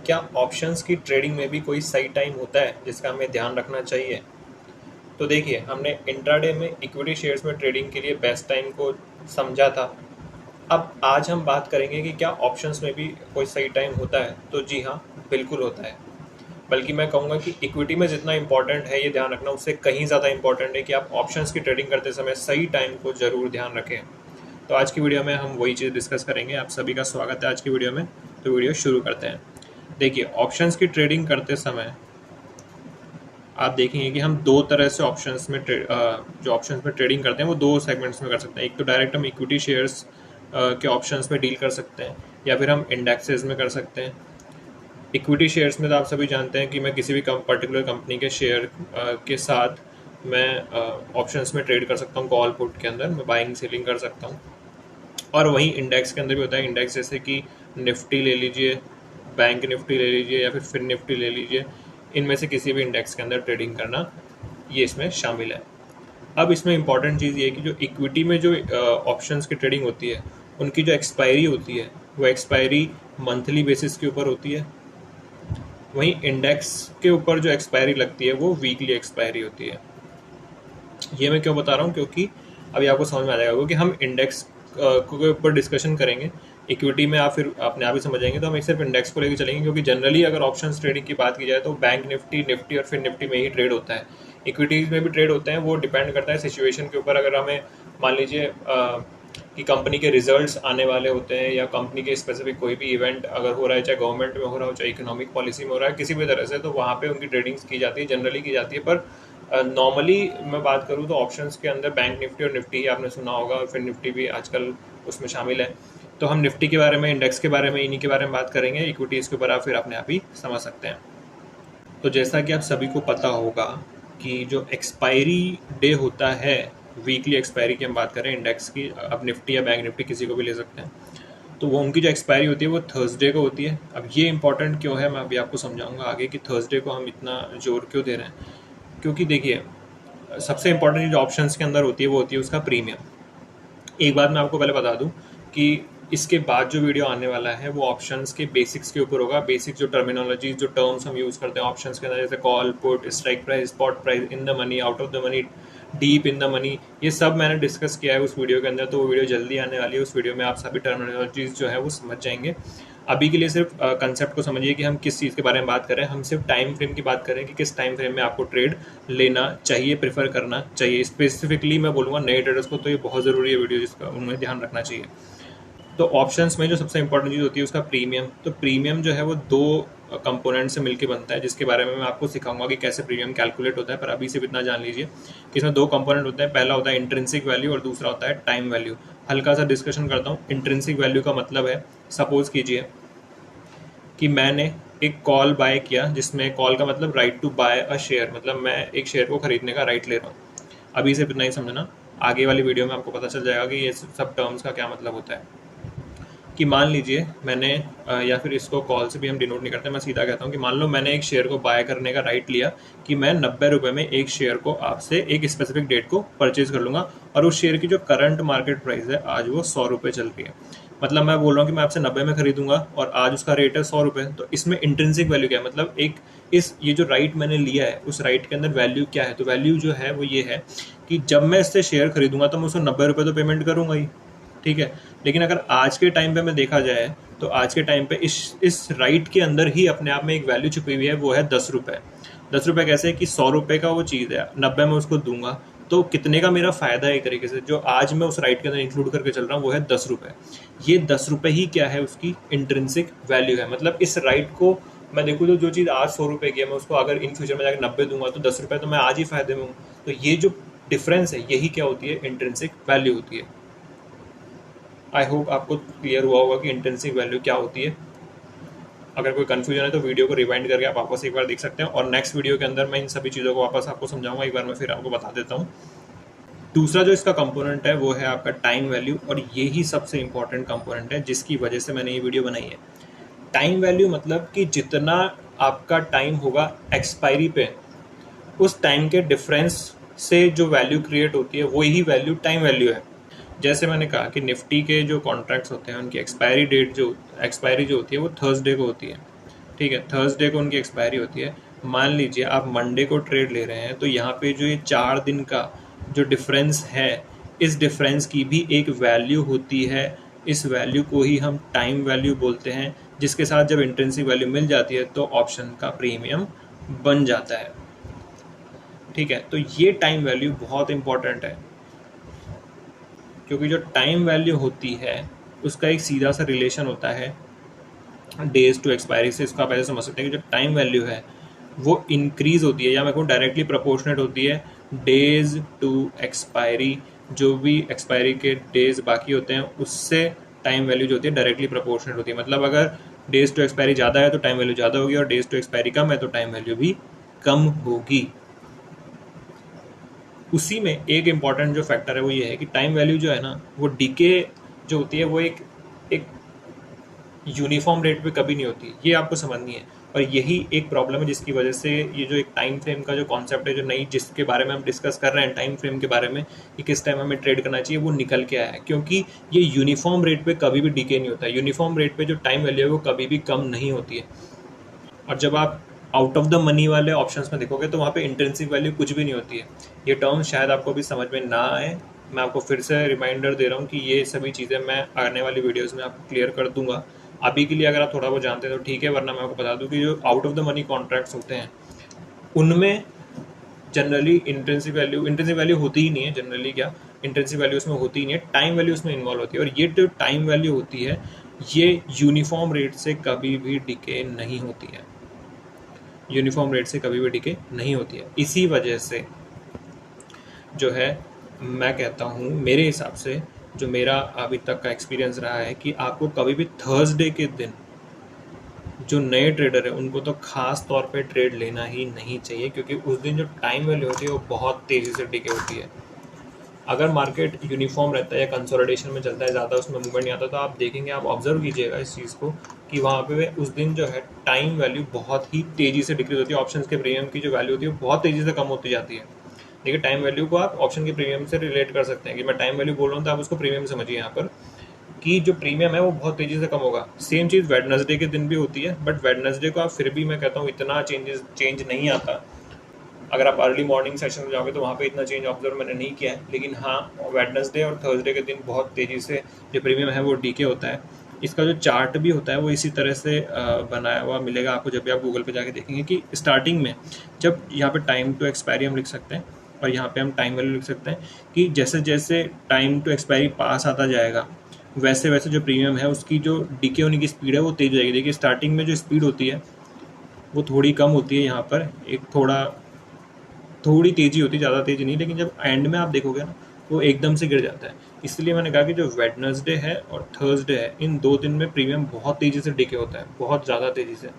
क्या ऑप्शंस की ट्रेडिंग में भी कोई सही टाइम होता है जिसका हमें ध्यान रखना चाहिए? तो देखिए, हमने इंट्राडे में इक्विटी शेयर्स में ट्रेडिंग के लिए बेस्ट टाइम को समझा था। अब आज हम बात करेंगे कि क्या ऑप्शंस में भी कोई सही टाइम होता है? तो जी हाँ, बिल्कुल होता है। बल्कि मैं कहूँगा कि इक्विटी में जितना इंपॉर्टेंट है ये ध्यान रखना, उससे कहीं ज़्यादा इंपॉर्टेंट है कि आप ऑप्शंस की ट्रेडिंग करते समय सही टाइम को ज़रूर ध्यान रखें। तो आज की वीडियो में हम वही चीज़ डिस्कस करेंगे। आप सभी का स्वागत है आज की वीडियो में। तो वीडियो शुरू करते हैं। देखिए, ऑप्शंस की ट्रेडिंग करते समय आप देखेंगे कि हम दो तरह से ऑप्शंस में जो ऑप्शंस में ट्रेडिंग करते हैं वो दो सेगमेंट्स में कर सकते हैं। एक तो डायरेक्ट हम इक्विटी शेयर्स के ऑप्शंस में डील कर सकते हैं, या फिर हम इंडेक्सेस में कर सकते हैं। इक्विटी शेयर्स में तो आप सभी जानते हैं कि मैं किसी भी पर्टिकुलर कंपनी के शेयर के साथ मैं ऑप्शंस में ट्रेड कर सकता हूँ। कॉल पुट के अंदर मैं बाइंग सेलिंग कर सकता हूँ। और वहीं इंडेक्स के अंदर भी होता है। इंडेक्स जैसे कि निफ्टी ले लीजिए, बैंक निफ्टी ले लीजिए, या फिर फिन निफ्टी ले लीजिए। इनमें से किसी भी इंडेक्स के अंदर ट्रेडिंग करना ये इसमें शामिल है। अब इसमें इंपॉर्टेंट चीज़ ये है कि जो इक्विटी में जो ऑप्शंस की ट्रेडिंग होती है, उनकी जो एक्सपायरी होती है वो एक्सपायरी मंथली बेसिस के ऊपर होती है। वहीं इंडेक्स के ऊपर जो एक्सपायरी लगती है वो वीकली एक्सपायरी होती है। ये मैं क्यों बता रहा हूँ? क्योंकि अभी आपको समझ में आ जाएगा, क्योंकि हम इंडेक्स के ऊपर डिस्कशन करेंगे। इक्विटी में आप फिर अपने आप ही समझ जाएंगे, तो हम एक सिर्फ इंडेक्स को लेकर चलेंगे। क्योंकि जनरली अगर ऑप्शंस ट्रेडिंग की बात की जाए तो बैंक निफ्टी, निफ्टी और फिर निफ्टी में ही ट्रेड होता है। इक्विटीज़ में भी ट्रेड होते हैं, वो डिपेंड करता है सिचुएशन के ऊपर। अगर हमें मान लीजिए कि कंपनी के रिजल्ट्स आने वाले होते हैं, या कंपनी के स्पेसिफिक कोई भी इवेंट अगर हो रहा है, चाहे गवर्नमेंट में हो रहा हो, चाहे इकोनॉमिक पॉलिसी में हो रहा है, किसी भी तरह से, तो वहाँ पे उनकी ट्रेडिंग्स की जाती है, जनरली की जाती है। पर नॉर्मली मैं बात करूँ तो ऑप्शंस के अंदर बैंक निफ्टी और निफ्टी ही आपने सुना होगा, और फिर निफ्टी भी आजकल उसमें शामिल है। तो हम निफ्टी के बारे में, इंडेक्स के बारे में, इन्हीं के बारे में बात करेंगे। इक्विटीज़ के ऊपर आप फिर अपने आप ही समझ सकते हैं। तो जैसा कि आप सभी को पता होगा कि जो एक्सपायरी डे होता है, वीकली एक्सपायरी की हम बात करें इंडेक्स की, अब निफ्टी या बैंक निफ्टी किसी को भी ले सकते हैं, तो वो उनकी जो एक्सपायरी होती है वो थर्सडे को होती है। अब ये इंपॉर्टेंट क्यों है, मैं अभी आपको समझाऊंगा आगे कि थर्सडे को हम इतना जोर क्यों दे रहे हैं। क्योंकि देखिए, सबसे इंपॉर्टेंट जो ऑप्शंस के अंदर होती है वो होती है उसका प्रीमियम। एक बात मैं आपको पहले बता दूं कि इसके बाद जो वीडियो आने वाला है वो ऑप्शंस के बेसिक्स के ऊपर होगा। बेसिक जो टर्मिनोलॉजी, जो टर्म्स हम यूज़ करते हैं ऑप्शंस के अंदर, जैसे call, put, strike price, spot price, in the money, out of the money, deep in the money, ये सब मैंने डिस्कस किया है उस वीडियो के अंदर। तो वो वीडियो जल्दी आने वाली है। उस वीडियो में आप सभी टर्मिनोलॉजीज जो है वो समझ जाएंगे। अभी के लिए सिर्फ कंसेप्ट को समझिए कि हम किस चीज़ के बारे में बात कर रहे हैं। हम सिर्फ टाइम फ्रेम की बात करें कि किस टाइम फ्रेम में आपको ट्रेड लेना चाहिए, प्रेफर करना चाहिए। स्पेसिफिकली मैं बोलूँगा नए ट्रेडर्स को तो ये बहुत ज़रूरी है वीडियो, जिसका उन्हें ध्यान रखना चाहिए। तो ऑप्शंस में जो सबसे इंपॉर्टेंट चीज़ होती है उसका प्रीमियम। तो प्रीमियम जो है वो दो कंपोनेंट से मिलकर बनता है, जिसके बारे में मैं आपको सिखाऊंगा कि कैसे प्रीमियम कैलकुलेट होता है। पर अभी सिर्फ इतना जान लीजिए कि इसमें दो कंपोनेंट होते हैं। पहला होता है इंट्रिंसिक वैल्यू और दूसरा होता है टाइम वैल्यू। हल्का सा डिस्कशन करता हूँ। इंट्रिंसिक वैल्यू का मतलब है, सपोज कीजिए कि मैंने एक कॉल बाय किया, जिसमें कॉल का मतलब right to buy a share, मतलब मैं एक शेयर को खरीदने का राइट ले रहा हूँ। अभी सिर्फ इतना ही समझना, आगे वाली वीडियो में आपको पता चल जाएगा कि ये सब टर्म्स का क्या मतलब होता है। कि मान लीजिए मैंने या फिर इसको कॉल से भी हम डिनोट नहीं करते, मैं सीधा कहता हूँ कि मान लो मैंने एक शेयर को बाय करने का राइट लिया कि मैं 90 रुपये में एक शेयर को आपसे एक स्पेसिफिक डेट को परचेज कर लूँगा, और उस शेयर की जो करंट मार्केट प्राइस है आज वो 100 रुपये चल रही है। मतलब मैं बोल रहा हूँ कि मैं आपसे 90 में खरीदूंगा और आज उसका रेट है 100 रुपये। तो इसमें इंट्रिंसिक वैल्यू क्या है, मतलब ये जो राइट मैंने लिया है उस राइट के अंदर वैल्यू क्या है। तो वैल्यू जो है वो ये है कि जब मैं इससे शेयर खरीदूंगा तो मैं उसको 90 रुपये तो पेमेंट करूंगा ही, ठीक है। लेकिन अगर आज के टाइम पे मैं देखा जाए तो आज के टाइम पे इस राइट के अंदर ही अपने आप में एक वैल्यू छुपी हुई है, वो है 10 रुपये। 10 रुपये कैसे कि 100 रुपये का वो चीज़ है, 90 में उसको दूंगा तो कितने का मेरा फायदा है। एक तरीके से जो आज मैं उस राइट के अंदर इंक्लूड करके चल रहा हूँ वो है 10 रुपये। ये 10 रुपये ही क्या है, उसकी इंट्रिंसिक वैल्यू है। मतलब इस राइट को मैं देखूँ तो जो चीज़ आज 100 रुपये की है, मैं उसको अगर इन फ्यूचर में जाकर 90 दूंगा तो 10 रुपये तो मैं आज ही फायदे में हूँ। तो ये जो डिफरेंस है यही क्या होती है, इंट्रिंसिक वैल्यू होती है। आई होप आपको क्लियर हुआ होगा कि इंट्रिंसिक वैल्यू क्या होती है। अगर कोई कंफ्यूजन है तो वीडियो को रिवाइंड करके आप वापस एक बार देख सकते हैं, और नेक्स्ट वीडियो के अंदर मैं इन सभी चीज़ों को वापस आपको समझाऊंगा। एक बार मैं फिर आपको बता देता हूँ। दूसरा जो इसका कंपोनेंट है वो है आपका टाइम वैल्यू, और यही सबसे इंपॉर्टेंट कंपोनेंट है जिसकी वजह से मैंने ये वीडियो बनाई है। टाइम वैल्यू मतलब कि जितना आपका टाइम होगा एक्सपायरी पे, उस टाइम के डिफरेंस से जो वैल्यू क्रिएट होती है वही वैल्यू टाइम वैल्यू है। जैसे मैंने कहा कि निफ्टी के जो कॉन्ट्रैक्ट्स होते हैं उनकी एक्सपायरी जो होती है वो थर्सडे को होती है। ठीक है, थर्सडे को उनकी एक्सपायरी होती है। मान लीजिए आप मंडे को ट्रेड ले रहे हैं, तो यहाँ पे जो ये 4 दिन का जो डिफरेंस है, इस डिफरेंस की भी एक वैल्यू होती है। इस वैल्यू को ही हम टाइम वैल्यू बोलते हैं, जिसके साथ जब इंट्रिंसिक वैल्यू मिल जाती है तो ऑप्शन का प्रीमियम बन जाता है। ठीक है, तो ये टाइम वैल्यू बहुत इंपॉर्टेंट है, क्योंकि जो टाइम वैल्यू होती है उसका एक सीधा सा रिलेशन होता है डेज टू एक्सपायरी से। इसको आप ऐसे समझ सकते हैं कि जो टाइम वैल्यू है वो इंक्रीज होती है, या मैं कहूँ डायरेक्टली प्रोपोर्शनेट होती है डेज टू एक्सपायरी। जो भी एक्सपायरी के डेज बाकी होते हैं उससे टाइम वैल्यू जो होती है डायरेक्टली प्रोपोर्शनेट होती है। मतलब अगर डेज टू एक्सपायरी ज़्यादा है तो टाइम वैल्यू ज़्यादा होगी, और डेज टू एक्सपायरी कम है तो टाइम वैल्यू भी कम होगी। उसी में एक इम्पॉर्टेंट जो फैक्टर है वो ये है कि टाइम वैल्यू जो है ना, वो डीके जो होती है वो एक एक यूनिफॉर्म रेट पे कभी नहीं होती। ये आपको समझनी है, और यही एक प्रॉब्लम है जिसकी वजह से ये जो एक टाइम फ्रेम का जो कॉन्सेप्ट है, जो नई जिसके बारे में हम डिस्कस कर रहे हैं टाइम फ्रेम के बारे में कि किस टाइम हमें ट्रेड करना चाहिए, वो निकल के आया है। क्योंकि ये यूनिफॉर्म रेट पे कभी भी डीके नहीं होता है। यूनिफॉर्म रेट पे जो टाइम वैल्यू है वो कभी भी कम नहीं होती है। और जब आप आउट ऑफ द मनी वाले ऑप्शंस में देखोगे तो वहाँ पे इंट्रिंसिक वैल्यू कुछ भी नहीं होती है। ये टर्म शायद आपको भी समझ में ना आए, मैं आपको फिर से रिमाइंडर दे रहा हूँ कि ये सभी चीज़ें मैं आने वाली वीडियोस में आपको क्लियर कर दूंगा। अभी के लिए अगर आप थोड़ा बहुत जानते हैं तो ठीक है, वरना मैं आपको बता दूं कि जो out of the money contracts होते हैं उनमें जनरली इंट्रिंसिक वैल्यू होती ही नहीं है। जनरली क्या इंट्रिंसिक वैल्यू उसमें होती ही नहीं है, टाइम वैल्यू उसमें इन्वॉल्व होती है। और ये जो टाइम वैल्यू होती है ये यूनिफॉर्म रेट से कभी भी डिके नहीं होती है, यूनिफॉर्म रेट से कभी भी डिके नहीं होती है। इसी वजह से जो है मैं कहता हूँ, मेरे हिसाब से जो मेरा अभी तक का एक्सपीरियंस रहा है, कि आपको कभी भी थर्सडे के दिन जो नए ट्रेडर है उनको तो खास तौर पे ट्रेड लेना ही नहीं चाहिए, क्योंकि उस दिन जो टाइम वैल्यू होती है वो बहुत तेज़ी से डिके होती है। अगर मार्केट यूनिफॉर्म रहता है या कंसोलिडेशन में चलता है, ज़्यादा उसमें मूवमेंट नहीं आता, तो आप देखेंगे, आप ऑब्जर्व कीजिएगा इस चीज़ को कि वहाँ पे उस दिन जो है टाइम वैल्यू बहुत ही तेज़ी से डिक्रीज होती है। ऑप्शंस के प्रीमियम की जो वैल्यू होती है वो बहुत तेज़ी से कम होती जाती है। देखिए, टाइम वैल्यू को आप ऑप्शन के प्रीमियम से रिलेट कर सकते हैं कि मैं टाइम वैल्यू बोल रहा हूँ तो आप उसको प्रीमियम समझिए यहाँ पर, कि जो प्रीमियम है वो बहुत तेज़ी से कम होगा। सेम चीज़ वेडनेसडे के दिन भी होती है, बट वेडनेसडे को आप फिर भी मैं कहता हूँ इतना चेंज नहीं आता। अगर आप अर्ली मॉर्निंग सेशन में जाओगे तो वहाँ पे इतना चेंज ऑब्जर्व मैंने नहीं किया है, लेकिन हाँ वेडनेसडे और थर्सडे के दिन बहुत तेज़ी से जो प्रीमियम है वो डीके होता है। इसका जो चार्ट भी होता है वो इसी तरह से बनाया हुआ मिलेगा आपको जब भी आप गूगल पे जाके देखेंगे, कि स्टार्टिंग में जब यहाँ पे टाइम टू एक्सपायरी हम लिख सकते हैं और यहाँ पे हम टाइम वैल्यू लिख सकते हैं, कि जैसे जैसे टाइम टू एक्सपायरी पास आता जाएगा वैसे वैसे जो प्रीमियम है उसकी जो डीके होने की स्पीड है वो तेज हो जाएगी। देखिए, स्टार्टिंग में जो स्पीड होती है वो थोड़ी कम होती है, यहाँ पर एक थोड़ी तेज़ी होती है, ज़्यादा तेज़ी नहीं, लेकिन जब एंड में आप देखोगे ना वो एकदम से गिर जाता है। इसलिए मैंने कहा कि जो वेडनेसडे है और थर्सडे है, इन 2 दिन में प्रीमियम बहुत तेज़ी से डिके होता है, बहुत ज़्यादा तेज़ी से।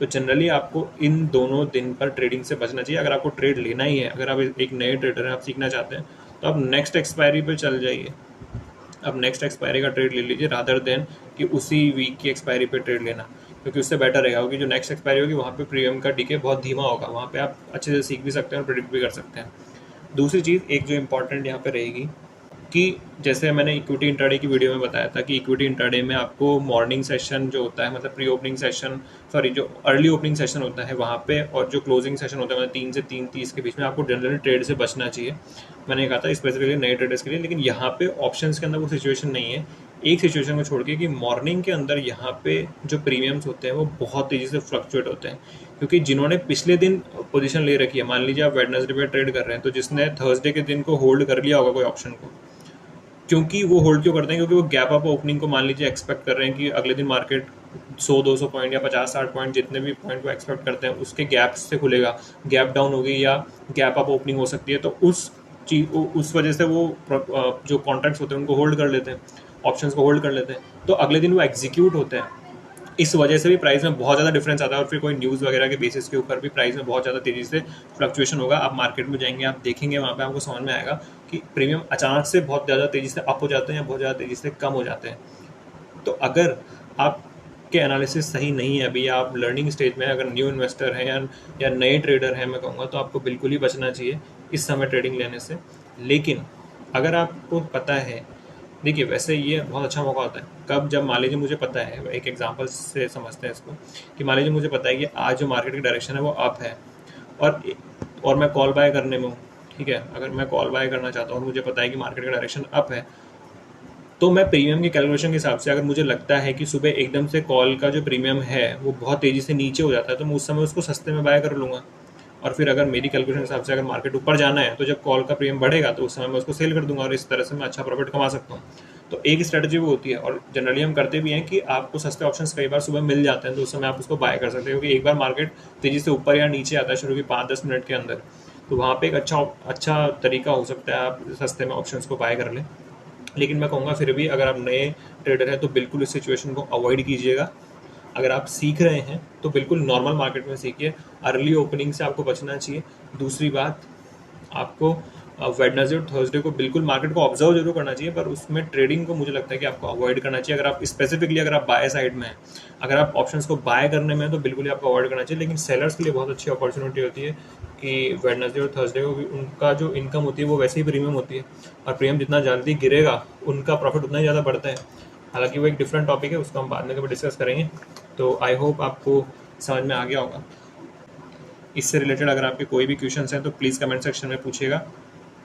तो जनरली आपको इन दोनों दिन पर ट्रेडिंग से बचना चाहिए। अगर आपको ट्रेड लेना ही है, अगर आप एक नए ट्रेडर हैं, आप सीखना चाहते हैं, तो आप नेक्स्ट एक्सपायरी पर चल जाइए। अब नेक्स्ट एक्सपायरी का ट्रेड ले लीजिए रादर देन कि उसी वीक की एक्सपायरी पे ट्रेड लेना, क्योंकि उससे बेटर रहेगा। क्योंकि जो नेक्स्ट एक्सपायरी होगी वहाँ पे प्रीमियम का डीके बहुत धीमा होगा, वहाँ पे आप अच्छे से सीख भी सकते हैं और प्रिडिक्ट भी कर सकते हैं। दूसरी चीज़ एक जो इंपॉर्टेंट यहाँ पे रहेगी, कि जैसे मैंने इक्विटी इंट्राडे की वीडियो में बताया था कि इक्विटी इंट्राडे में आपको मॉर्निंग सेशन जो होता है, मतलब प्री ओपनिंग सेशन, सॉरी जो अर्ली ओपनिंग सेशन होता है वहाँ पे, और जो क्लोजिंग सेशन होता है मतलब 3 से 3:30 के बीच में, आपको जनरली ट्रेड से बचना चाहिए। मैंने कहा था स्पेसिफिकली नए ट्रेडर्स के लिए, लेकिन यहाँ पे ऑप्शंस के अंदर वो सिचुएशन नहीं है। एक सिचुएशन को छोड़ के, कि मॉर्निंग के अंदर यहाँ पे जो प्रीमियम्स होते हैं वो बहुत तेज़ी से फ्लक्चुएट होते हैं, क्योंकि जिन्होंने पिछले दिन पोजीशन ले रखी है, मान लीजिए आप वेडनेसडे पे ट्रेड कर रहे हैं, तो जिसने थर्सडे के दिन को होल्ड कर लिया होगा कोई ऑप्शन को, क्योंकि वो होल्ड क्यों करते हैं, क्योंकि वो गैप अप ओपनिंग को मान लीजिए एक्सपेक्ट कर रहे हैं कि अगले दिन मार्केट 100-200 पॉइंट या 50-60 पॉइंट जितने भी पॉइंट को एक्सपेक्ट करते हैं उसके गैप से खुलेगा, गैप डाउन होगी या गैप अप ओपनिंग हो सकती है। तो उस वजह से वो जो कॉन्ट्रैक्ट्स होते हैं उनको होल्ड कर लेते हैं, ऑप्शंस को होल्ड कर लेते हैं, तो अगले दिन वो एग्जीक्यूट होते हैं। इस वजह से भी प्राइस में बहुत ज़्यादा डिफरेंस आता है, और फिर कोई न्यूज़ वगैरह के बेसिस के ऊपर भी प्राइस में बहुत ज़्यादा तेज़ी से फ्लक्चुएशन होगा। आप मार्केट में जाएंगे, आप देखेंगे, वहाँ पे आपको समझ में आएगा कि प्रीमियम अचानक से बहुत ज़्यादा तेज़ी से अप हो जाते हैं या बहुत ज़्यादा तेज़ी से कम हो जाते हैं। तो अगर आपके एनालिसिस सही नहीं है, अभी आप लर्निंग स्टेज में, अगर न्यू इन्वेस्टर हैं या नए ट्रेडर हैं, मैं कहूँगा तो आपको बिल्कुल ही बचना चाहिए इस समय ट्रेडिंग लेने से। लेकिन अगर आपको पता है देखिए वैसे ये बहुत अच्छा मौका होता है कब, जब मान लीजिए मुझे पता है, एक एग्जांपल से समझते हैं इसको, कि मान लीजिए मुझे पता है कि आज जो मार्केट की डायरेक्शन है वो अप है, और और मैं कॉल बाय करने में हूँ, ठीक है, अगर मैं कॉल बाय करना चाहता हूँ और मुझे पता है कि मार्केट का डायरेक्शन अप है, तो मैं प्रीमियम की कैलकुलेशन के हिसाब से, अगर मुझे लगता है कि सुबह एकदम से कॉल का जो प्रीमियम है वो बहुत तेज़ी से नीचे हो जाता है, तो मैं उस समय उसको सस्ते में बाय कर लूँगा। और फिर अगर मेरी कैलकुलेशन के हिसाब से अगर मार्केट ऊपर जाना है, तो जब कॉल का प्रीमियम बढ़ेगा तो उस समय मैं उसको सेल कर दूंगा, और इस तरह से मैं अच्छा प्रॉफिट कमा सकता हूँ। तो एक स्ट्रेटजी वो होती है, और जनरली हम करते भी हैं कि आपको सस्ते ऑप्शंस कई बार सुबह मिल जाते हैं, तो उस समय आप उसको बाय कर सकते हो, क्योंकि एक बार मार्केट तेज़ी से ऊपर या नीचे आता है शुरू के 5-10 मिनट के अंदर, तो वहाँ पे एक अच्छा अच्छा तरीका हो सकता है आप सस्ते में ऑप्शंस को बाय कर लें। लेकिन मैं कहूँगा फिर भी अगर आप नए ट्रेडर हैं तो बिल्कुल इस सिचुएशन को अवॉइड कीजिएगा। अगर आप सीख रहे हैं तो बिल्कुल नॉर्मल मार्केट में सीखिए, अर्ली ओपनिंग से आपको बचना चाहिए। दूसरी बात, आपको वेडनेसडे और थर्सडे को बिल्कुल मार्केट को ऑब्जर्व जरूर करना चाहिए, पर उसमें ट्रेडिंग को मुझे लगता है कि आपको अवॉइड करना चाहिए। अगर आप स्पेसिफिकली अगर आप बाय साइड में हैं, अगर आप ऑप्शंस को बाय करने में हैं तो बिल्कुल ही आपको अवॉइड करना चाहिए। लेकिन सेलर्स के लिए बहुत अच्छी अपॉर्चुनिटी होती है कि वेडनेसडे और थर्सडे को भी उनका जो इनकम होती है वो वैसे ही प्रीमियम होती है, और प्रीमियम जितना जल्दी गिरेगा उनका प्रॉफिट उतना ही ज़्यादा बढ़ता है। हालांकि वो एक डिफरेंट टॉपिक है, उसको हम बाद में कभी डिस्कस करेंगे। तो आई होप आपको समझ में आ गया होगा। इससे रिलेटेड अगर आपके कोई भी क्वेश्चन हैं तो प्लीज़ कमेंट सेक्शन में पूछिएगा।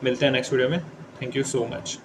मिलते हैं नेक्स्ट वीडियो में। Thank you so much.